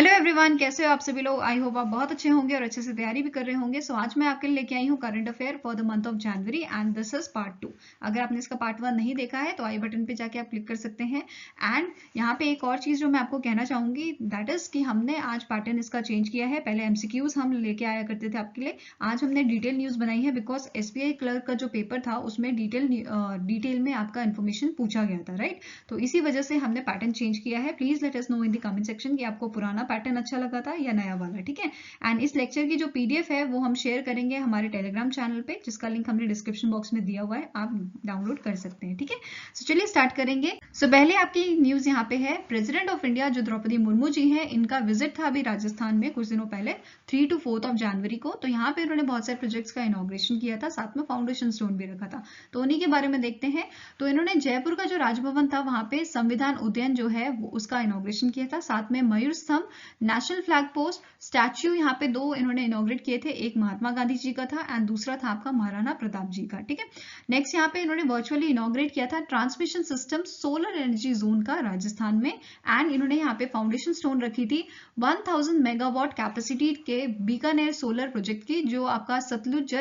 Hello everyone, कैसे हो आप सभी लोग। आई होप आप बहुत अच्छे होंगे और अच्छे से तैयारी भी कर रहे होंगे। सो आज मैं आपके लिए लेके आई हूँ current affair for the month of January and this is part 2। अगर आपने इसका पार्ट 1 नहीं देखा है तो आई बटन पे जाके आप क्लिक कर सकते हैं। एंड यहाँ पे एक और चीज जो मैं आपको कहना चाहूंगी दैट इज कि हमने आज पैटर्न इसका चेंज किया है। पहले एमसीक्यूज हम लेके आया करते थे आपके लिए, आज हमने डिटेल न्यूज बनाई है बिकॉज एसबीआई क्लर्क का जो पेपर था उसमें डिटेल में आपका इन्फॉर्मेशन पूछा गया था, राइट। तो इसी वजह से हमने पैटर्न चेंज किया है। Please let us know in the comment section कि आपको पुराना पैटर्न अच्छा लगा था या नया वाला, ठीक है। एंड इस लेक्चर की जो पीडीएफ है वो हम शेयर करेंगे हमारे टेलीग्राम चैनल पे, जिसका लिंक हमने डिस्क्रिप्शन बॉक्स में दिया हुआ है, आप डाउनलोड कर सकते हैं, ठीक है। सो चलिए स्टार्ट करेंगे। सो पहले आपकी न्यूज यहाँ पे है, प्रेसिडेंट ऑफ इंडिया जो द्रौपदी मुर्मू जी हैं, इनका विजिट था अभी राजस्थान में कुछ दिनों पहले 3 to 4 जनवरी को। तो यहाँ पे उन्होंने बहुत सारे प्रोजेक्ट्स का इनॉग्रेशन किया था, साथ में फाउंडेशन स्टोन भी रखा था। तो उन्हीं के बारे में देखते हैं। तो इन्होंने जयपुर का जो राजभवन था वहां पे संविधान उद्यान जो है वो उसका इनॉग्रेशन किया था, साथ में मयूर स्तंभ, नेशनल फ्लैग पोस्ट, स्टैच्यू यहाँ पे 2 इन्होंने इनॉग्रेट किए थे, एक महात्मा गांधी जी का था एंड दूसरा था आपका महाराणा प्रताप जी का, ठीक है। नेक्स्ट यहाँ पे इन्होंने वर्चुअली इनॉग्रेट किया था transmission system solar energy zone का राजस्थान में। एंड इन्होंने यहाँ पे फाउंडेशन स्टोन रखी थी 1000 मेगावाट कैपेसिटी के बीकानेर सोलर प्रोजेक्ट की, जो आपका सतलुज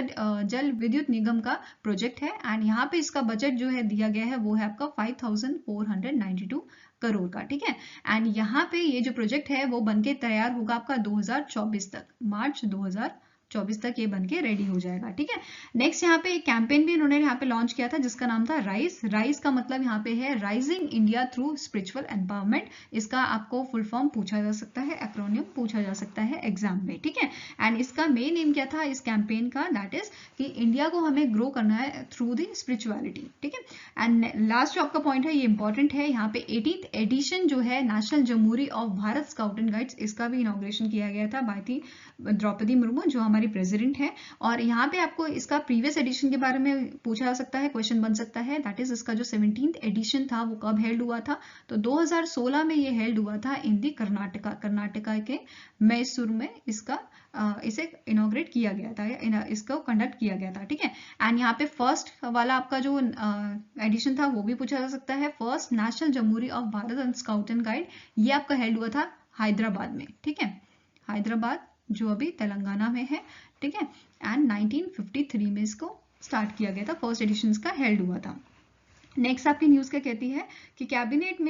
जल विद्युत निगम का प्रोजेक्ट है। एंड यहाँ पे इसका बजट जो है दिया गया है वो है आपका 5492 करोड़ का, ठीक है। एंड यहाँ पे ये जो प्रोजेक्ट है वो बनके तैयार होगा आपका 2024 तक, मार्च 2024 तक ये बनके रेडी हो जाएगा, ठीक है। नेक्स्ट यहाँ पे एक कैंपेन भी इन्होंने यहाँ पे लॉन्च किया था जिसका नाम था राइज। राइज का मतलब यहाँ पे है rising India through spiritual empowerment. इसका आपको फुल फॉर्म पूछा जा सकता है, एक्रोनियम पूछा जा सकता है एग्जाम में, ठीक है। एंड इसका मेन एम क्या था इस कैंपेन का, दैट इज कि इंडिया को हमें ग्रो करना है थ्रू द स्पिरिचुअलिटी, ठीक है। एंड लास्ट जो आपका पॉइंट है ये इंपॉर्टेंट है, यहाँ पे 18th एडिशन जो है national jamboree of Bharat scout and guides, इसका भी इनॉग्रेशन किया गया था बाय थी द्रौपदी मुर्मू जो हमारी प्रेसिडेंट है। और यहाँ पे आपको इसका प्रीवियस एडिशन के बारे में पूछा जा सकता है, क्वेश्चन बन सकता है, दैट इज इसका जो 17th एडिशन था वो कब हेल्ड हुआ था। तो 2016 में ये हेल्ड हुआ था इन दी कर्नाटका के मैसूर में इसे इनॉग्रेट किया गया था या इसको कंडक्ट किया गया था, ठीक है। एंड यहाँ पे फर्स्ट वाला आपका जो एडिशन था वो भी पूछा जा सकता है, first national jamboree of Bharat and scout and guide, ये आपका हेल्ड हुआ था हैदराबाद में, ठीक है। हैदराबाद जो अभी तेलंगाना में है, ठीक है। एंड 1953 में इसको स्टार्ट किया गया था, फर्स्ट एडिशन का हेल्ड हुआ था। नेक्स्ट आपकी न्यूज क्या कहती है कि कैबिनेट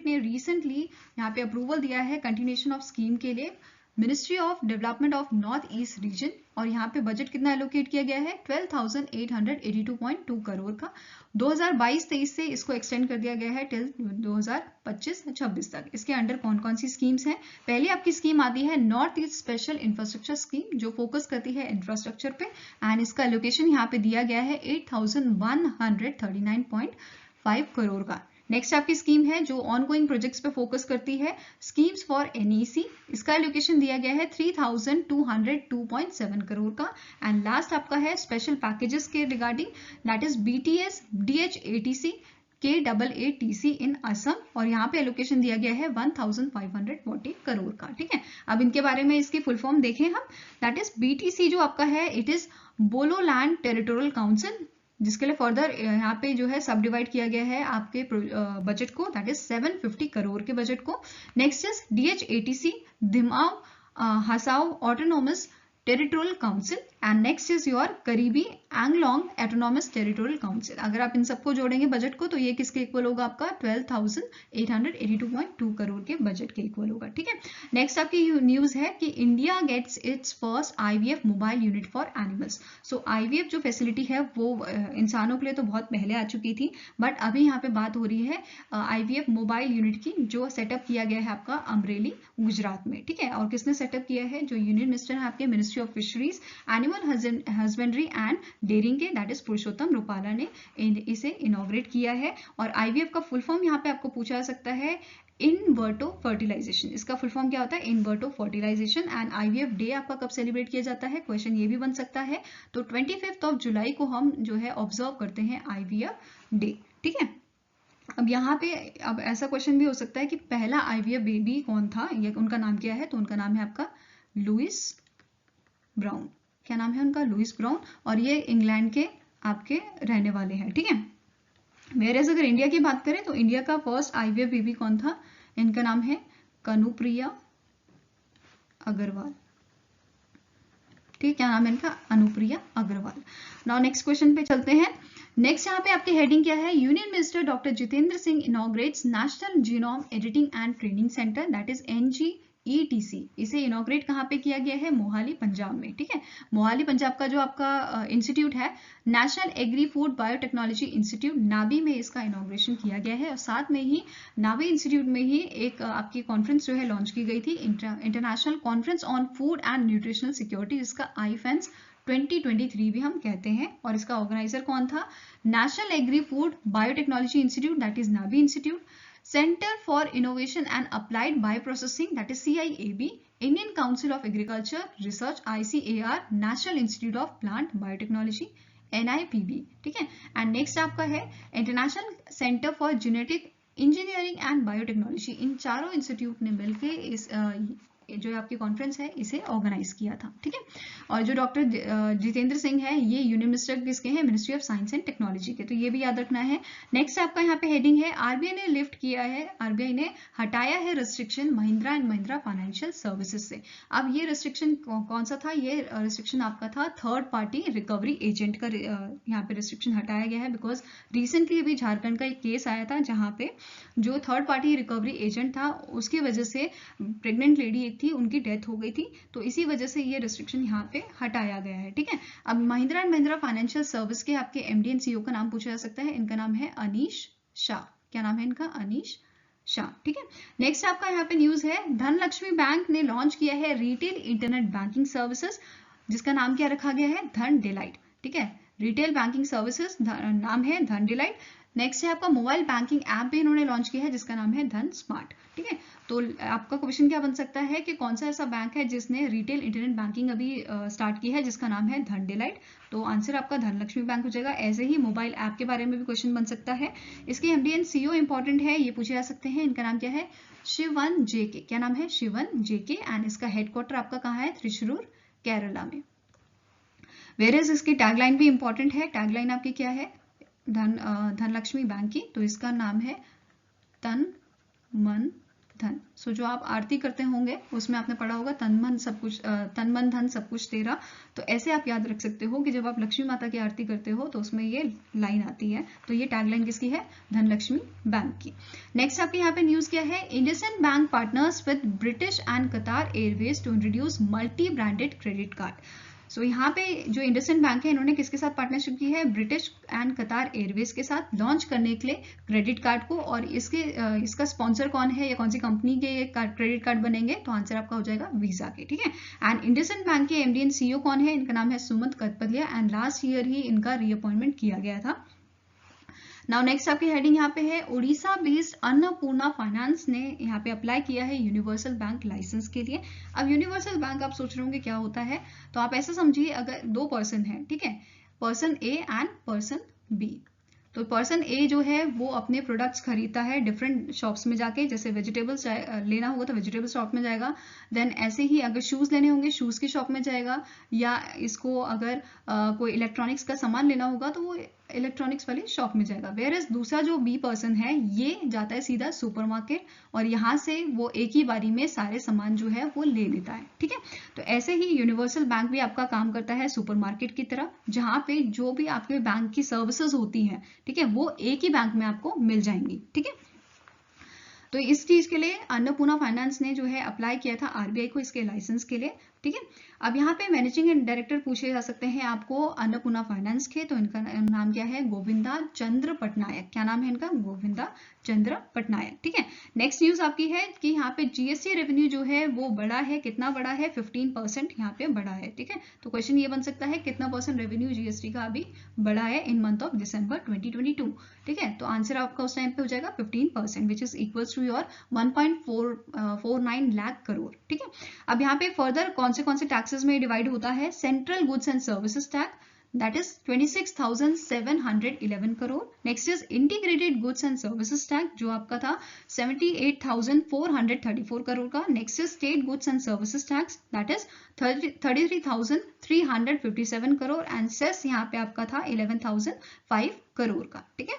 ने रिसेंटली यहाँ पे अप्रूवल दिया है कंटिन्यूएशन ऑफ स्कीम के लिए ministry of development of north east region, और यहाँ पे बजट कितना एलोकेट किया गया है 12,882.2 करोड़ का। 2022-23 से इसको एक्सटेंड कर दिया गया है टिल 2025-26 तक। इसके अंडर कौन कौन सी स्कीम्स हैं, पहली आपकी स्कीम आती है north east special infrastructure scheme जो फोकस करती है इंफ्रास्ट्रक्चर पे, एंड इसका एलोकेशन यहाँ पे दिया गया है 8,139.5 करोड़ का। नेक्स्ट आपकी स्कीम है जो ऑनगोइंग प्रोजेक्ट्स पे फोकस करती है, स्कीम्स फॉर एनईसी, इसका एलोकेशन दिया गया है 3,202.7 करोड़ का। एंड लास्ट आपका है स्पेशल पैकेजेस के regarding, that is BTS, DHATC, KAATC in Assam, और यहाँ पे एलोकेशन दिया गया है 1,540 करोड़ का, ठीक है। अब इनके बारे में इसकी फुल फॉर्म देखें हम, दैट इज BTC जो आपका है इट इज बोलोलैंड टेरिटोरियल काउंसिल, जिसके लिए फर्दर यहाँ पे जो है सब डिवाइड किया गया है आपके बजट को, दैट इज 750 करोड़ के बजट को। Next is DHATC Dima Hasao autonomous territorial council, and next is your Karbi Anglong autonomous territorial council. अगर आप इन सबको जोड़ेंगे बजट को तो ये किसके इक्वल होगा आपका 12,882.2 करोड़ के बजट के इक्वल होगा, ठीक है। नेक्स्ट आपकी न्यूज है कि India gets its first IVF mobile unit for animals. So IVF जो फैसिलिटी है वो इंसानों के लिए तो बहुत पहले आ चुकी थी, बट अभी यहाँ पे बात हो रही है IVF मोबाइल यूनिट की, जो सेटअप किया गया है आपका अमरेली गुजरात में, ठीक है। और किसने सेटअप किया है, जो यूनियन मिनिस्टर है आपके ministry of fisheries, animal husbandry and dairying के, दैट इज पुरुषोत्तम रूपाला ने इसे इनॉग्रेट किया है। और IVF का फुल फॉर्म यहाँ पे आपको पूछा जा सकता है इनवर्टो फर्टिलाइजेशन, इसका फुल फॉर्म क्या होता है इनवर्टो फर्टिलाइजेशन। एंड IVF डे आपका कब सेलिब्रेट किया जाता है, क्वेश्चन ये भी बन सकता है। तो 25 जुलाई को हम जो है ऑब्जर्व करते हैं IVF डे, ठीक है। अब यहाँ पे अब ऐसा क्वेश्चन भी हो सकता है कि पहला IVF बेबी कौन था, या उनका नाम क्या है, तो उनका नाम है आपका लुइस ब्राउन। क्या नाम है उनका, लुइस ब्राउन, और ये इंग्लैंड के आपके रहने वाले हैं, ठीक है। वेयरएज अगर इंडिया की बात करें तो इंडिया का फर्स्ट IVF बेबी कौन था, इनका नाम है कनुप्रिया अग्रवाल, ठीक है, क्या नाम है इनका, Anupriya Agrawal. Now next question पे चलते हैं। नेक्स्ट यहाँ पे आपकी हेडिंग क्या है, union minister doctor Jitendra Singh inaugurates national genome editing and training centre, that is NGETC। इसे इनॉग्रेट कहाँ पे किया गया है, मोहाली पंजाब में, ठीक है। मोहाली पंजाब का जो आपका इंस्टीट्यूट है, national agri food biotechnology institute, Nabi में इसका इनॉग्रेशन किया गया है। और साथ में ही नाबी इंस्टीट्यूट में ही एक आपकी कॉन्फ्रेंस जो है लॉन्च की गई थी, international conference on food and nutritional security, जिसका IFENS 2023 भी हम कहते हैं। और इसका ऑर्गेनाइजर कौन था, national agri food biotechnology institute, that is NABI institute, centre for innovation and applied bio processing, that is CIAB, Indian council of agriculture research ICAR, national institute of plant biotechnology NIPB, ठीक है। And next आपका है international centre for genetic engineering and biotechnology. इन चारों institute ने मिलकर इस जो आपकी कॉन्फ्रेंस है इसे ऑर्गेनाइज किया था, ठीक है। और जो डॉक्टर जितेंद्र सिंह है, ये यूनियन मिनिस्टर किसके हैं, ministry of science and technology के, तो ये भी याद रखना है। नेक्स्ट आपका यहाँ पे हेडिंग है, RBI ने लिफ्ट किया है, RBI ने हटाया है restriction Mahindra and Mahindra financial services से। अब ये रिस्ट्रिक्शन कौन सा था, ये रिस्ट्रिक्शन आपका था थर्ड पार्टी रिकवरी एजेंट का, यहाँ पे रिस्ट्रिक्शन हटाया गया है बिकॉज रिसेंटली अभी झारखंड का एक केस आया था जहाँ पे जो थर्ड पार्टी रिकवरी एजेंट था उसकी वजह से प्रेग्नेंट लेडी थी, उनकी डेथ हो गई थी, तो इसी वजह से ये रिस्ट्रिक्शन यहाँ पे हटाया गया है, ठीक है। अब Mahindra and Mahindra financial service के आपके MD एंड CEO का नाम पूछा जा सकता है, इनका नाम है अनीश शाह। क्या नाम है इनका, अनीश शाह, ठीक है। नेक्स्ट आपका यहाँ पे न्यूज है, धनलक्ष्मी बैंक ने लॉन्च किया है रिटेल इंटरनेट बैंकिंग सर्विसेज, जिसका नाम क्या रखा गया है, धन डिलाइट, ठीक है। रिटेल बैंकिंग सर्विसेज नाम है धन डिलाइट। नेक्स्ट है आपका मोबाइल बैंकिंग ऐप भी इन्होंने लॉन्च किया है, जिसका नाम है धन स्मार्ट, ठीक है। तो आपका क्वेश्चन क्या बन सकता है कि कौन सा ऐसा बैंक है जिसने रिटेल इंटरनेट बैंकिंग अभी स्टार्ट की है, जिसका नाम है धन डिलाइट, तो आंसर आपका धनलक्ष्मी बैंक हो जाएगा। ऐसे ही मोबाइल ऐप के बारे में भी क्वेश्चन बन सकता है। इसके MD एंड CEO इंपॉर्टेंट है, ये पूछे जा सकते हैं। इनका नाम क्या है, शिवन JK, क्या नाम है, शिवन JK, एंड इसका हेडक्वार्टर आपका कहाँ है, त्रिशूर केरला में। वेयरएज इसकी टैगलाइन भी इंपॉर्टेंट है, टैगलाइन आपकी क्या है, धनलक्ष्मी बैंक की, तो इसका नाम है तन मन धन। सो जो आप आरती करते होंगे उसमें आपने पढ़ा होगा तन मन सब कुछ, तन मन धन सब कुछ तेरा, तो ऐसे आप याद रख सकते हो कि जब आप लक्ष्मी माता की आरती करते हो तो उसमें ये लाइन आती है, तो ये टैगलाइन किसकी है, धनलक्ष्मी बैंक की। नेक्स्ट आपके यहाँ पे न्यूज क्या है, IndusInd bank partners with British and Qatar airways to introduce multi branded credit card. So यहाँ पे जो इंडसइंड बैंक है, इन्होंने किसके साथ पार्टनरशिप की है, ब्रिटिश एंड कतार एयरवेज के साथ लॉन्च करने के लिए क्रेडिट कार्ड को। और इसका स्पॉन्सर कौन है या कौन सी कंपनी के क्रेडिट कार्ड बनेंगे, तो आंसर आपका हो जाएगा वीजा के, ठीक है। एंड इंडसइंड बैंक के MD एंड CEO कौन है, इनका नाम है सुमंत कटपलिया, एंड लास्ट ईयर ही इनका रीअपॉइंटमेंट किया गया था। नाउ नेक्स्ट आपकी हेडिंग यहाँ पे है, उड़ीसा बेस्ड अन्नपूर्णा फाइनेंस ने यहाँ पे अप्लाई किया है यूनिवर्सल बैंक लाइसेंस के लिए। अब यूनिवर्सल बैंक आप सोच रहे होंगे क्या होता है, तो आप ऐसा समझिए अगर 2 पर्सन है, ठीक है, person A and person B, तो पर्सन A जो है वो अपने प्रोडक्ट्स खरीदता है डिफरेंट शॉप्स में जाके, जैसे वेजिटेबल्स लेना होगा तो वेजिटेबल शॉप में जाएगा, देन ऐसे ही अगर शूज लेने होंगे शूज की शॉप में जाएगा, या इसको अगर कोई इलेक्ट्रॉनिक्स का सामान लेना होगा तो वो इलेक्ट्रॉनिक्स वाली शॉप में जाएगा। वेयरएज दूसरा जो B पर्सन है ये जाता है सीधा सुपरमार्केट और यहाँ से वो एक ही बारी में सारे सामान जो है वो ले लेता है, ठीक है। तो ऐसे ही यूनिवर्सल बैंक भी आपका काम करता है सुपरमार्केट की तरह, जहाँ पे जो भी आपके बैंक की सर्विसेज होती हैं, ठीक है, वो एक ही बैंक में आपको मिल जाएंगी, ठीक है। तो इस चीज के लिए अन्नपूर्णा फाइनेंस ने जो है अप्लाई किया था RBI को इसके लाइसेंस के लिए, ठीक है। अब यहाँ पे मैनेजिंग डायरेक्टर पूछे जा सकते हैं आपको अन्नपूर्णा फाइनेंस के, तो इनका नाम क्या है, गोविंदा चंद्र पटनायक। क्या नाम है इनका, गोविंदा चंद्र पटनायक, ठीक है। नेक्स्ट न्यूज आपकी है कि यहाँ पे GST रेवेन्यू जो है वो बढ़ा है, कितना बढ़ा है, 15% यहाँ पे बढ़ा है, ठीक है। तो क्वेश्चन ये बन सकता है कितना % रेवेन्यू GST का अभी बढ़ा है इन मंथ ऑफ दिसंबर 2022, ठीक है। तो आंसर आपका उस टाइम पे हो जाएगा 15%, which is equals to your 1.49 lakh crore, ठीक है। अब यहाँ पे फर्दर कौन से टैक्सेस में डिवाइड होता है, central goods and services tax that is 26,711 crore. Next is integrated goods and services tax जो आपका था 78,434 करोड़ का। Next is state goods and services tax that is 33,357 crore and cess यहाँ पे आपका था 11,005 करोड़ का, ठीक है।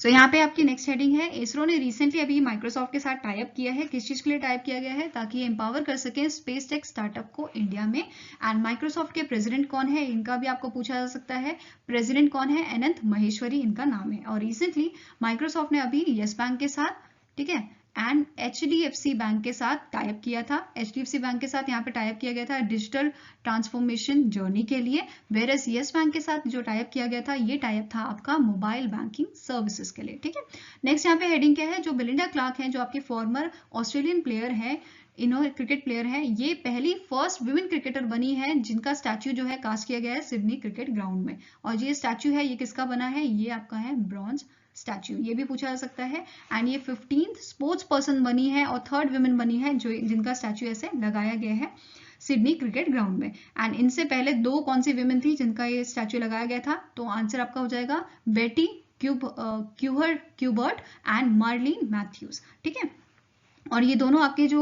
सो यहाँ पे आपकी नेक्स्ट हेडिंग है, इसरो ने रिसेंटली अभी माइक्रोसॉफ्ट के साथ टाई अप किया है। किस चीज के लिए टाई अप किया गया है? ताकि ये एम्पावर कर सके स्पेस टेक स्टार्टअप को इंडिया में। एंड माइक्रोसॉफ्ट के प्रेसिडेंट कौन है, इनका भी आपको पूछा जा सकता है। प्रेसिडेंट कौन है? अनंत महेश्वरी इनका नाम है। और रिसेंटली माइक्रोसॉफ्ट ने अभी यस बैंक के साथ, ठीक है, एंड HDFC बैंक के साथ टाइप किया था। HDFC बैंक के साथ यहाँ पे टाइप किया गया था डिजिटल ट्रांसफॉर्मेशन जर्नी के लिए, वेरस यस बैंक के साथ जो टाइप किया गया था ये टाइप था आपका मोबाइल बैंकिंग सर्विसेज के लिए, ठीक है। नेक्स्ट यहाँ पे हेडिंग क्या है, जो बेलिंडा क्लार्क है, जो आपके फॉर्मर ऑस्ट्रेलियन प्लेयर है, इन्होंने क्रिकेट प्लेयर है, ये पहली फर्स्ट वुमेन क्रिकेटर बनी है जिनका स्टैच्यू जो है कास्ट किया गया है सिडनी क्रिकेट ग्राउंड में। और ये स्टैच्यू है, ये किसका बना है? ये आपका है ब्रॉन्ज स्टैच्यू, ये भी पूछा जा सकता है। एंड ये 15th स्पोर्ट्स पर्सन बनी है और 3rd वुमेन बनी है जो जिनका स्टैच्यू ऐसे लगाया गया है सिडनी क्रिकेट ग्राउंड में। एंड इनसे पहले 2 कौन सी वुमेन थी जिनका ये स्टैच्यू लगाया गया था? तो आंसर आपका हो जाएगा बेटी क्यूबर्ट एंड मार्लिन मैथ्यूज, ठीक है। और ये दोनों आपके जो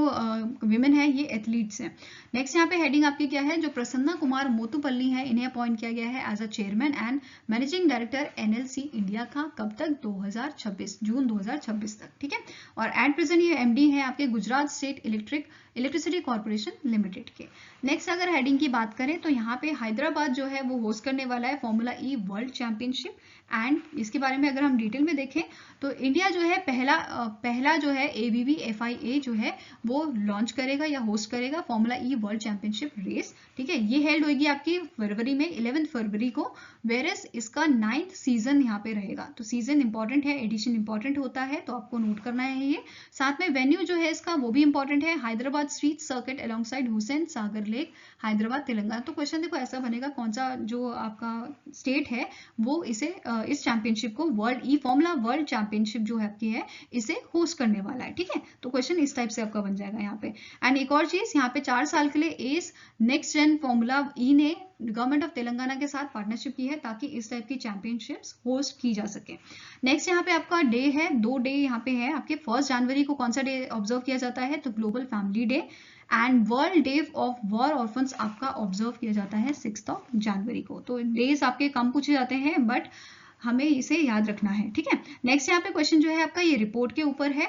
विमेन है ये एथलीट्स हैं। नेक्स्ट यहाँ पे हेडिंग आपकी क्या है, जो प्रसन्ना कुमार मोतुपल्ली है, इन्हें अपॉइंट किया गया है as a chairman and managing director NLC India का। कब तक? 2026, जून 2026 तक, ठीक है। और एट प्रेजेंट ये MD है आपके Gujarat state electricity corporation limited के। नेक्स्ट अगर हेडिंग की बात करें तो यहाँ पे हैदराबाद जो है वो होस्ट करने वाला है formula E world championship. And इसके बारे में अगर हम डिटेल में देखें तो इंडिया जो है पहला जो है ABB FIA जो है वो लॉन्च करेगा या होस्ट करेगा formula E world championship race, ठीक है। ये हेल्ड होगी आपकी फरवरी में, 11 फरवरी को, वेरस इसका 9th सीजन यहाँ पे रहेगा। तो सीजन इंपॉर्टेंट है, एडिशन इंपॉर्टेंट होता है, तो आपको नोट करना है ये। साथ में वेन्यू जो है इसका वो भी इंपॉर्टेंट है, Hyderabad street circuit alongside Hussain Sagar lake, Hyderabad Telangana. तो क्वेश्चन देखो ऐसा बनेगा, कौन सा जो आपका स्टेट है वो इसे इस चैंपियनशिप को फॉर्मूला वर्ल्ड चैंपियनशिप जो है आपकी है इसे होस्ट करने वाला है, ठीक है। तो क्वेश्चन इस टाइप से आपका बन जाएगा यहाँ पे। एंड एक और चीज, यहाँ पे 4 साल के लिए as next gen formula E ने गवर्नमेंट ऑफ तेलंगाना के साथ पार्टनरशिप की है ताकि इस टाइप की चैंपियनशिप्स होस्ट की जा सके। नेक्स्ट यहाँ पे आपका डे है, 2 डे यहाँ पे है आपके। 1 जनवरी को कौन सा डे ऑब्जर्व किया जाता है? तो global family day. And world day of war orphans आपका ऑब्जर्व किया जाता है 6 जनवरी को। तो डेज आपके कम पूछे जाते हैं बट हमें इसे याद रखना है, ठीक है। नेक्स्ट यहाँ पे क्वेश्चन जो है आपका ये रिपोर्ट के ऊपर है।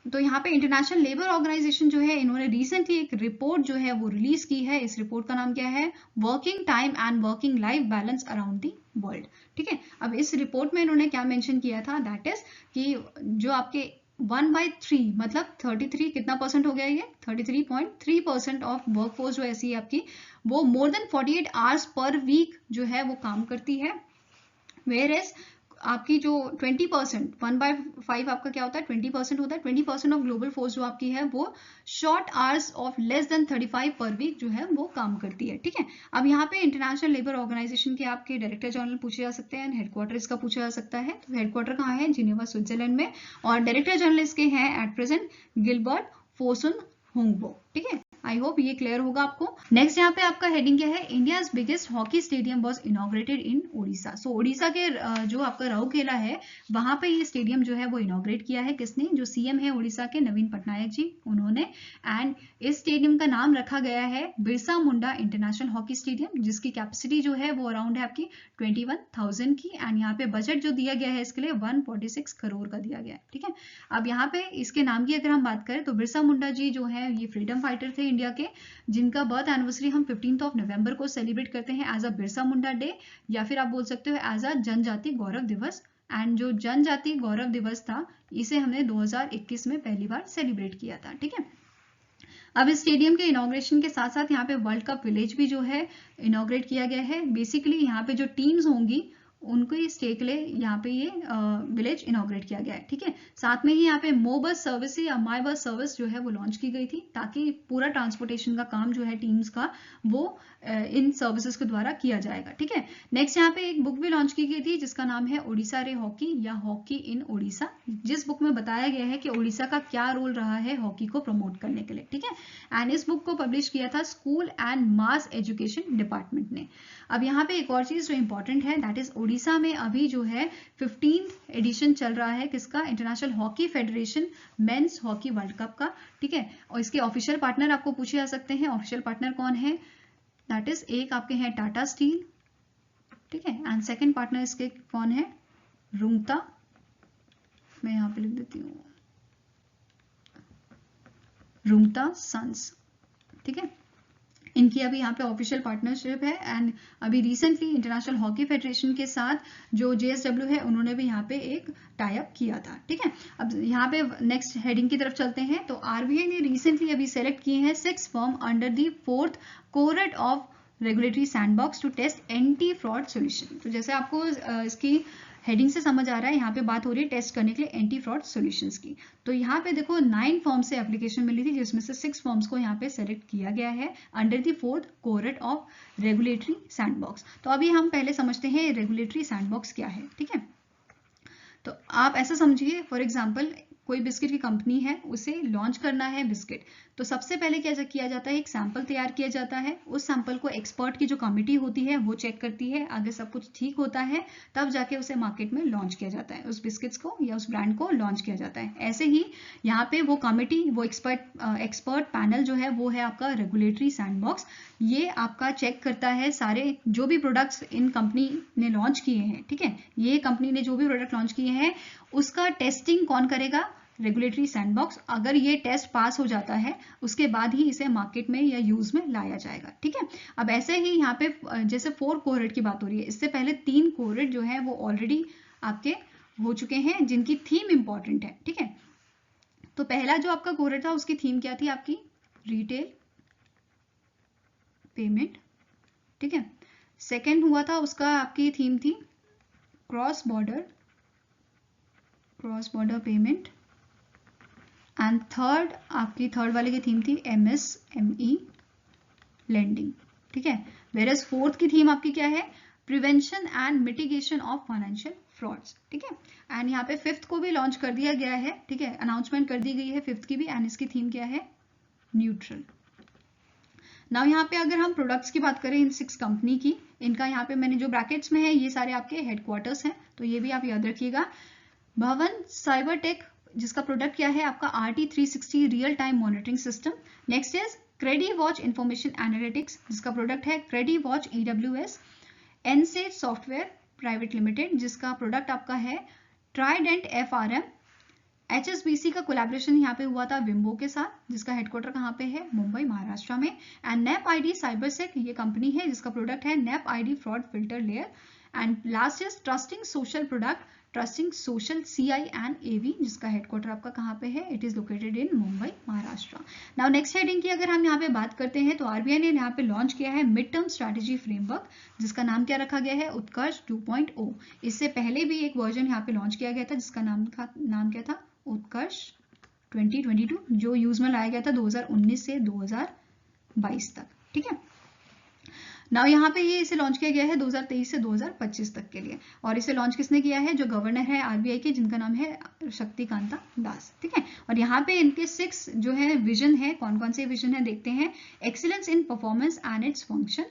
तो यहाँ पे इंटरनेशनल लेबर ऑर्गेनाइजेशन जो है इन्होंने रिसेंटली एक रिपोर्ट जो है वो रिलीज की है। इस रिपोर्ट का नाम क्या है? Working time and working life balance around the world, ठीक है। अब इस रिपोर्ट में इन्होंने क्या मेंशन किया था? दैट इज कि जो आपके 1/3 मतलब 33 कितना परसेंट हो गया? ये 33.3% ऑफ वर्कफोर्स जो ऐसी है आपकी वो more than 48 hours per week जो है वो काम करती है। वेयरएज आपकी जो 20%, 1/5 आपका क्या होता है? 20% होता है। 20% ऑफ ग्लोबल फोर्स जो आपकी है वो short hours of less than 35 per week जो है वो काम करती है, ठीक है। अब यहाँ पे इंटरनेशनल लेबर ऑर्गेनाइजेशन के आपके डायरेक्टर जनरल पूछे जा सकते हैं, हेडक्वार्टर इसका पूछा जा सकता है। तो हेडक्वार्टर कहाँ है? जिनेवा स्विट्जरलैंड में। और डायरेक्टर जनरल इसके हैं एट प्रेजेंट गिलबर्ट फोसुन हुंगबो, ठीक है। आई होप ये क्लियर होगा आपको। नेक्स्ट यहाँ पे आपका हेडिंग क्या है? India's biggest hockey stadium was inaugurated in Odisha. So Odisha के जो आपका राउरकेला है वहां पे ये स्टेडियम जो है वो इनॉग्रेट किया है। किसने? जो CM है ओडिशा के नवीन पटनायक जी, उन्होंने। एंड इस स्टेडियम का नाम रखा गया है Birsa Munda international hockey stadium, जिसकी कैपेसिटी जो है वो अराउंड है आपकी 21,000 की। एंड यहाँ पे बजट जो दिया गया है इसके लिए 146 करोड़ का दिया गया है, ठीक है। अब यहाँ पे इसके नाम की अगर हम बात करें तो बिरसा मुंडा जी जो है ये फ्रीडम फाइटर थे इंडिया के, जिनका बर्थ एनिवर्सरी हम 15 नवंबर को सेलिब्रेट करते हैं as a Birsa Munda day, या फिर आप बोल सकते हो एज अ जनजाति गौरव दिवस। एंड जो जनजाति गौरव दिवस था इसे हमने 2021 में पहली बार सेलिब्रेट किया था, ठीक है। अब इस स्टेडियम के इनॉग्रेशन के साथ साथ यहाँ पे वर्ल्ड कप विलेज भी जो है इनॉग्रेट किया गया है। बेसिकली यहाँ पे जो टीम्स होंगी उनको ये स्टे के लिए यहाँ पे ये विलेज इनॉग्रेट किया गया है, ठीक है। साथ में ही यहाँ पे मो बस सर्विस या माई बस सर्विस जो है वो लॉन्च की गई थी ताकि पूरा ट्रांसपोर्टेशन का काम जो है टीम्स का वो इन सर्विसेज के द्वारा किया जाएगा, ठीक है। नेक्स्ट यहाँ पे एक बुक भी लॉन्च की गई थी जिसका नाम है ओडिशा रे हॉकी या हॉकी इन ओडिशा, जिस बुक में बताया गया है कि ओडिशा का क्या रोल रहा है हॉकी को प्रमोट करने के लिए, ठीक है। एंड इस बुक को पब्लिश किया था school and mass education department ने। अब यहाँ पे एक और चीज जो इंपॉर्टेंट है दैट इज ओडिशा में अभी जो है 15th एडिशन चल रहा है किसका? International hockey federation men's hockey world cup का, ठीक है। और इसके ऑफिशियल पार्टनर आपको पूछे जा सकते हैं। ऑफिशियल पार्टनर कौन है? दैट इज एक आपके हैं टाटा स्टील, ठीक है। एंड सेकंड पार्टनर इसके कौन है? रुंगटा मैं यहाँ पे लिख देती हूँ रुंगटा सन्स, ठीक है। इनकी अभी यहाँ पे ऑफिशियल पार्टनरशिप है एंड अभी रिसेंटली इंटरनेशनल हॉकी फेडरेशन के साथ जो JSW है उन्होंने भी यहाँ पे एक टाई अप किया था, ठीक है। अब यहाँ पे नेक्स्ट हेडिंग की तरफ चलते हैं। तो RBI ने रिसेंटली अभी सेलेक्ट किए हैं 6 firm under the 4th cohort of regulatory sandbox to test anti fraud solution. तो जैसे आपको इसकी हेडिंग से समझ आ रहा है, यहाँ पे बात हो रही है टेस्ट करने के लिए एंटी फ्रॉड सॉल्यूशंस की। तो यहाँ पे देखो 9 फॉर्म से एप्लीकेशन मिली थी, जिसमें से 6 फॉर्म्स को यहाँ पे सेलेक्ट किया गया है under the 4th cohort of regulatory sandbox. तो अभी हम पहले समझते हैं रेगुलेटरी सैंडबॉक्स क्या है, ठीक है। तो आप ऐसा समझिए, फॉर एग्जाम्पल कोई बिस्किट की कंपनी है, उसे लॉन्च करना है बिस्किट, तो सबसे पहले क्या किया जाता है, एक सैंपल तैयार किया जाता है। उस सैंपल को एक्सपर्ट की जो कमिटी होती है वो चेक करती है, अगर सब कुछ ठीक होता है तब जाके उसे मार्केट में लॉन्च किया जाता है, उस बिस्किट्स को या उस ब्रांड को लॉन्च किया जाता है। ऐसे ही यहाँ पे वो कमिटी, वो एक्सपर्ट पैनल जो है वो है आपका रेगुलेटरी सैंडबॉक्स। ये आपका चेक करता है सारे जो भी प्रोडक्ट्स इन कंपनी ने लॉन्च किए हैं, ठीक है। ये कंपनी ने जो भी प्रोडक्ट लॉन्च किए हैं उसका टेस्टिंग कौन करेगा, रेगुलेटरी सैंडबॉक्स। अगर ये टेस्ट पास हो जाता है उसके बाद ही इसे मार्केट में या यूज में लाया जाएगा, ठीक है। अब ऐसे ही यहाँ पे जैसे 4 कोहॉर्ट की बात हो रही है, इससे पहले 3 कोहॉर्ट जो है वो ऑलरेडी आपके हो चुके हैं जिनकी थीम इंपॉर्टेंट है, ठीक है। तो पहला जो आपका कोहॉर्ट था उसकी थीम क्या थी, आपकी रिटेल पेमेंट, ठीक है। सेकेंड हुआ था उसका आपकी थीम थी cross border payment and third वाले की थीम थी MSME लेंडिंग, ठीक है। वेरएज फोर्थ की थीम आपकी क्या है, prevention and mitigation of financial frauds, ठीक है। एंड यहाँ पे 5th को भी लॉन्च कर दिया गया है, ठीक है, अनाउंसमेंट कर दी गई है 5th की भी, एंड इसकी थीम क्या है, न्यूट्रल। नाउ यहाँ पे अगर हम प्रोडक्ट्स की बात करें इन 6 कंपनी की, इनका यहाँ पे मैंने जो ब्रैकेट्स में है ये सारे आपके हेडक्वार्टर्स हैं, तो ये भी आप याद रखिएगा। भवन साइबरटेक जिसका प्रोडक्ट क्या है आपका RT360 real time monitoring system. Next is Crediwatch information analytics जिसका प्रोडक्ट है Crediwatch EWS। Ensage software private limited जिसका प्रोडक्ट आपका है ट्राइडेंट FRM। HSBC का कोलैबोरेशन यहाँ पे हुआ था विम्बो के साथ, जिसका हेडक्वार्टर कहाँ पे है, मुंबई महाराष्ट्र में। एंड नेप ID साइबरसेक ये कंपनी है जिसका प्रोडक्ट है नेप ID fraud filter layer. And last is trusting social product, trusting social CI and AV जिसका हेडक्वार्टर आपका कहाँ पे है, it is located in Mumbai Maharashtra. Now next heading की अगर हम यहाँ पे बात करते हैं तो RBI ने यहाँ पे लॉन्च किया है मिड टर्म स्ट्रैटेजी फ्रेमवर्क जिसका नाम क्या रखा गया है, उत्कर्ष 2.0। इससे पहले भी एक वर्जन यहाँ पे लॉन्च किया गया था जिसका नाम क्या था, उत्कर्ष 2022, जो यूज में लाया गया था 2019 से 2022 तक, ठीक है। नाउ यहाँ पे ये इसे लॉन्च किया गया है 2023 से 2025 तक के लिए, और इसे लॉन्च किसने किया है, जो गवर्नर है RBI के जिनका नाम है शक्तिकांता दास, ठीक है। और यहाँ पे इनके 6 जो है विजन है, कौन कौन से विजन है देखते हैं। Excellence in performance and its function,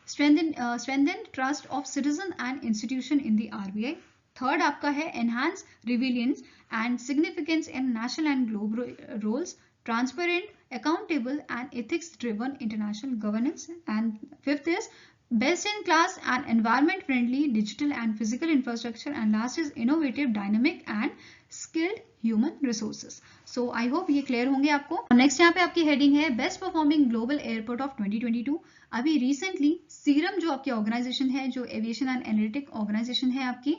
strengthen trust of citizen and institution in the RBI। Third आपका है enhance resilience and significance in national and global roles, transparent, accountable and ethics driven international governance. And fifth is best in class and environment friendly digital and physical infrastructure. And last is innovative, dynamic and skilled human resources. So I hope ये clear होंगे आपको। Next यहाँ पे आपकी heading है best performing global airport of 2022। अभी recently serum जो आपकी ऑर्गेनाइजेशन है, जो एविएशन एंड एनालिटिक ऑर्गेनाइजेशन है आपकी,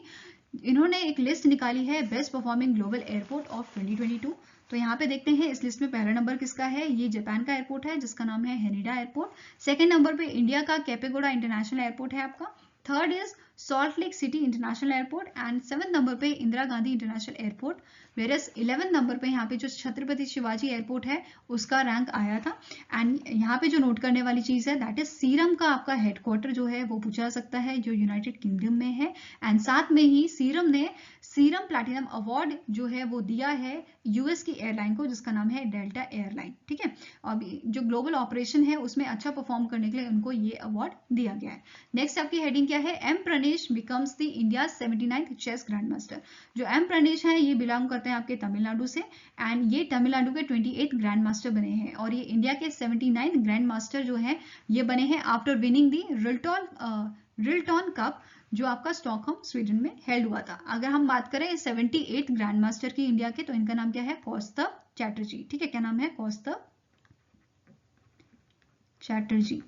इन्होंने एक लिस्ट निकाली है best performing global airport of 2022। तो यहाँ पे देखते हैं इस लिस्ट में पहला नंबर किसका है, ये जापान का एयरपोर्ट है जिसका नाम है हेनिडा एयरपोर्ट। सेकंड नंबर पे इंडिया का केपेगौड़ा इंटरनेशनल एयरपोर्ट है आपका। Third is Salt Lake City international airport. And 7th number पे Indira Gandhi international airport. Whereas 11th number पे यहाँ पे जो छत्रपति शिवाजी एयरपोर्ट है उसका रैंक आया था। एंड यहाँ पे जो नोट करने वाली चीज है दैट इज सीरम का आपका हेडक्वार्टर जो है वो पूछा सकता है, जो यूनाइटेड किंगडम में है। एंड साथ में ही सीरम ने सीरम प्लैटिनम अवार्ड जो है वो दिया है US की एयरलाइन को जिसका नाम है डेल्टा एयरलाइन, ठीक है। और जो ग्लोबल ऑपरेशन है उसमें अच्छा परफॉर्म करने के लिए उनको ये अवार्ड दिया गया है। नेक्स्ट आपकी हेडिंग क्या है, M Pranesh becomes the India 79th chess grandmaster. जो एम प्रणेश है ये बिलोंग करते हैं आपके तमिलनाडु से, एंड ये तमिलनाडु के 28th ग्रैंड मास्टर बने हैं, और ये इंडिया के 79th ग्रैंड मास्टर जो है ये बने हैं आफ्टर विनिंग दी रिल्टन कप जो आपका स्टॉकहोम स्वीडन में हेल्ड हुआ था। अगर हम बात करें 78th ग्रैंड मास्टर की इंडिया के, तो इनका नाम क्या है? कौस्तभ चैटर्जी। ठीक है, क्या नाम है? कौस्तभ चैटर्जी।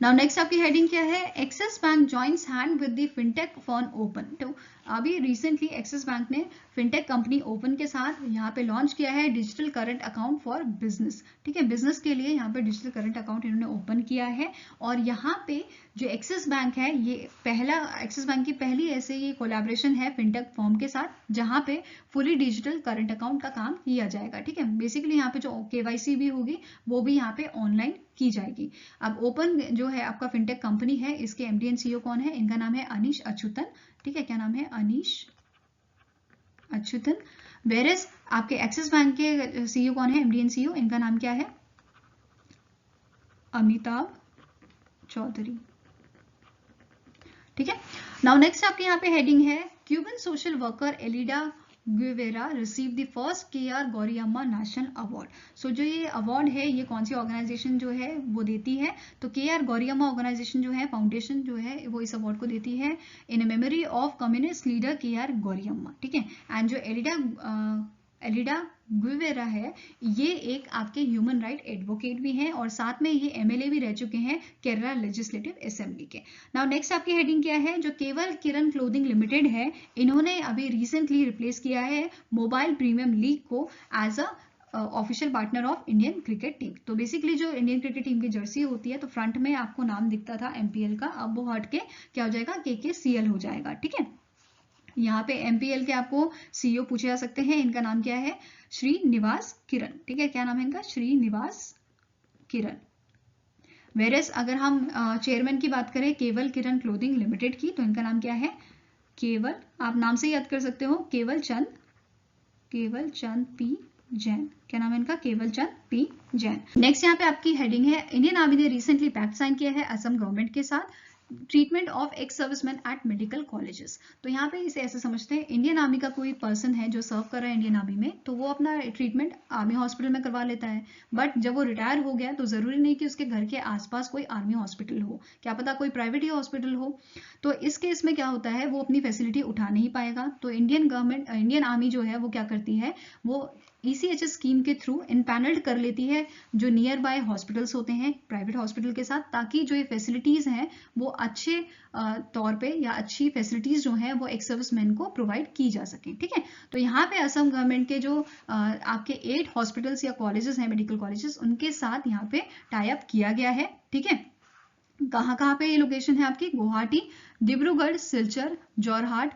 नाउ नेक्स्ट आपकी हेडिंग क्या है? Axis bank joins hand with the fintech firm open. तो अभी रिसेंटली एक्सिस बैंक ने फिनटेक कंपनी ओपन के साथ यहाँ पे लॉन्च किया है digital current account for business. ठीक है, बिजनेस के लिए यहाँ पे डिजिटल करंट अकाउंट इन्होंने ओपन किया है। और यहाँ पे जो एक्सिस बैंक है, ये पहला एक्सिस बैंक की पहली ऐसे ये कोलैबोरेशन है फिनटेक फर्म के साथ, जहाँ पे फुली डिजिटल करंट अकाउंट का काम किया जाएगा। ठीक है, बेसिकली यहाँ पे जो केवाईसी भी होगी वो भी यहाँ पे ऑनलाइन की जाएगी। अब ओपन जो है आपका फिनटेक कंपनी है, इसके एमडी एंड सीईओ कौन है? इनका नाम है अनीश अच्युतन। ठीक है, क्या नाम है? अनीश अच्युतन। वेरेस आपके एक्सिस बैंक के सीईओ कौन है? एमडी एंड सीईओ, इनका नाम क्या है? अमिताभ चौधरी। ठीक है, नाउ नेक्स्ट आपके यहाँ पे हेडिंग है Cuban social worker Aleida Guevara receive the first K R Gouriamma national award. So जो ये अवार्ड है, ये कौन सी ऑर्गेनाइजेशन जो है वो देती है? तो केआर गौरियम्मा ऑर्गेनाइजेशन जो है, फाउंडेशन जो है, वो इस अवार्ड को देती है in memory of communist leader K R Gouriamma. ठीक है, एंड जो एलिडा गुवेरा है, ये एक आपके ह्यूमन राइट एडवोकेट भी हैं और साथ में ये एमएलए भी रह चुके हैं केरला लेजिस्लेटिव असेंबली के। नाउ नेक्स्ट आपकी हेडिंग क्या है? जो केवल किरण क्लोथिंग लिमिटेड है, इन्होंने अभी रिसेंटली रिप्लेस किया है मोबाइल प्रीमियम लीग को as a official partner of Indian cricket team. तो बेसिकली जो इंडियन क्रिकेट टीम की जर्सी होती है, तो फ्रंट में आपको नाम दिखता था एमपीएल का, अब वो हट के क्या हो जाएगा? केकेसीएल हो जाएगा। ठीक है, यहाँ पे एमपीएल के आपको सीईओ पूछे जा सकते हैं, इनका नाम क्या है? श्रीनिवास किरण। ठीक है, क्या नाम है इनका? श्रीनिवास किरण। वेरेस अगर हम चेयरमैन की बात करें केवल किरण क्लोथिंग लिमिटेड की, तो इनका नाम क्या है? केवल, आप नाम से याद कर सकते हो, केवल चंद पी जैन। क्या नाम है इनका? केवल चंद पी जैन। नेक्स्ट यहाँ पे आपकी हेडिंग है इंडियन आर्मी ने रिसेंटली पैक्ट साइन किया है असम गवर्नमेंट के साथ treatment of ex serviceman at medical colleges. तो यहाँ पे इसे ऐसे समझते हैं, इंडियन आर्मी का कोई पर्सन है जो सर्व कर रहा है इंडियन आर्मी में, तो वो अपना ट्रीटमेंट आर्मी हॉस्पिटल में करवा लेता है। बट जब वो रिटायर हो गया तो जरूरी नहीं कि उसके घर के आसपास कोई आर्मी हॉस्पिटल हो, क्या पता कोई प्राइवेट ही हॉस्पिटल हो। तो इस केस में क्या होता है, वो अपनी फैसिलिटी उठा नहीं पाएगा। तो इंडियन आर्मी जो है वो क्या करती है, वो ECHS स्कीम के थ्रू इनपैनल्ड कर लेती है जो नियर बाय हॉस्पिटल्स होते हैं प्राइवेट हॉस्पिटल के साथ, ताकि जो ये फैसिलिटीज हैं वो अच्छे तौर पे या अच्छी फैसिलिटीज जो हैं वो एक्स सर्विसमैन को प्रोवाइड की जा सके। ठीक है, तो यहाँ पे असम गवर्नमेंट के जो आपके 8 हॉस्पिटल्स या कॉलेजेस हैं, मेडिकल कॉलेजेस, उनके साथ यहाँ पे टाई अप किया गया है। ठीक है, कहाँ पे ये लोकेशन है आपकी? Guwahati, Dibrugarh, Silchar, Jorhat,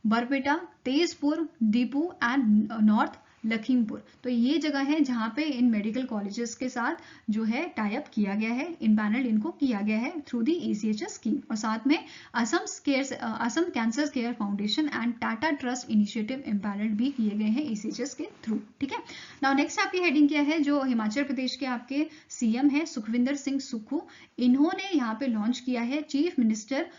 Barpeta, Tezpur, Deepu and north Lakhimpur. तो ये जगह है जहाँ पे इन मेडिकल कॉलेजेस के साथ जो है टाई अप किया गया है, इन पैनल इनको किया गया है थ्रू दी ECHS स्कीम। और साथ में Assam cancer care foundation and Tata trust initiative empanelled भी किए गए हैं ECHS के थ्रू। ठीक है, नाउ नेक्स्ट आपकी हेडिंग क्या है? जो हिमाचल प्रदेश के आपके CM है सुखविंदर सिंह सुक्खू, इन्होंने यहाँ पे लॉन्च किया है चीफ मिनिस्टर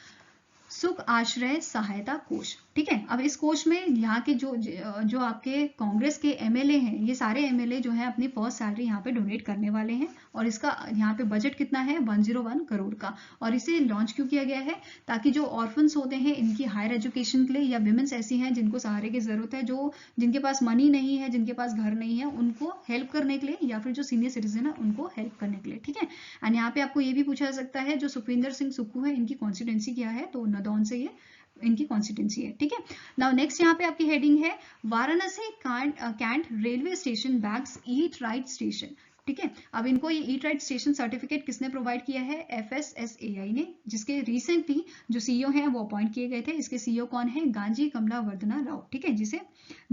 सुख आश्रय सहायता कोष। ठीक है, अब इस कोष में यहाँ के जो आपके कांग्रेस के एमएलए हैं, ये सारे एमएलए जो है अपनी फर्स्ट सैलरी यहाँ पे डोनेट करने वाले हैं। और इसका यहाँ पे बजट कितना है? 101 करोड़ का। और इसे लॉन्च क्यों किया गया है? ताकि जो ऑर्फन्स होते हैं इनकी हायर एजुकेशन के लिए, या विमेंस ऐसी हैं जिनको सहारे की जरूरत है, जो जिनके पास मनी नहीं है, जिनके पास घर नहीं है, उनको हेल्प करने के लिए, या फिर जो सीनियर सिटीजन है उनको हेल्प करने के लिए। ठीक है, एंड यहाँ पे आपको ये भी पूछा जा सकता है जो सुखविंदर सिंह सुक्खू है, इनकी कॉन्स्टिट्यूंसी क्या है? तो नदौन से ये इनकी कॉन्स्टिट्यूंसी है। ठीक है, नाउ नेक्स्ट यहाँ पे आपकी हेडिंग है Varanasi cantt railway station bags eat right station. ठीक है, अब इनको ये ईट राइट स्टेशन सर्टिफिकेट किसने प्रोवाइड किया है? FSSAI ने, जिसके रिसेंटली जो सीईओ हैं वो अपॉइंट किए गए थे। इसके सीईओ कौन है? गांजी कमला वर्धना राव। ठीक है, जिसे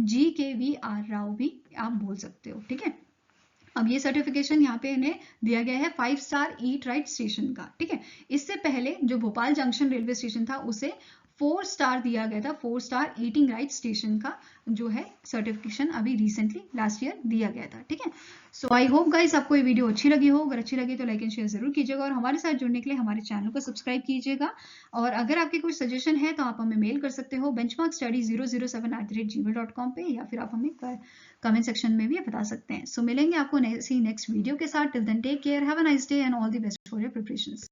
GKVR राव भी आप बोल सकते हो। ठीक है, अब ये सर्टिफिकेशन यहाँ पे इन्हें दिया गया है 5 स्टार ईट राइट स्टेशन का। ठीक है, इससे पहले जो भोपाल जंक्शन रेलवे स्टेशन था उसे 4 स्टार दिया गया था, 4 स्टार ईटिंग राइट स्टेशन का जो है सर्टिफिकेशन अभी रिसेंटली लास्ट ईयर दिया गया था। ठीक है, सो आई होप गाइस आपको ये वीडियो अच्छी लगी हो। अगर अच्छी लगी तो लाइक एंड शेयर जरूर कीजिएगा और हमारे साथ जुड़ने के लिए हमारे चैनल को सब्सक्राइब कीजिएगा। और अगर आपके कुछ सजेशन है तो आप हमें मेल कर सकते हो benchmarkstudy007@gmail.com पे, या फिर आप हमें कमेंट सेक्शन में भी बता सकते हैं। सो मिलेंगे आपको नेक्स्ट वीडियो के साथ। Till then take care, have a nice day and all the best for your preparations.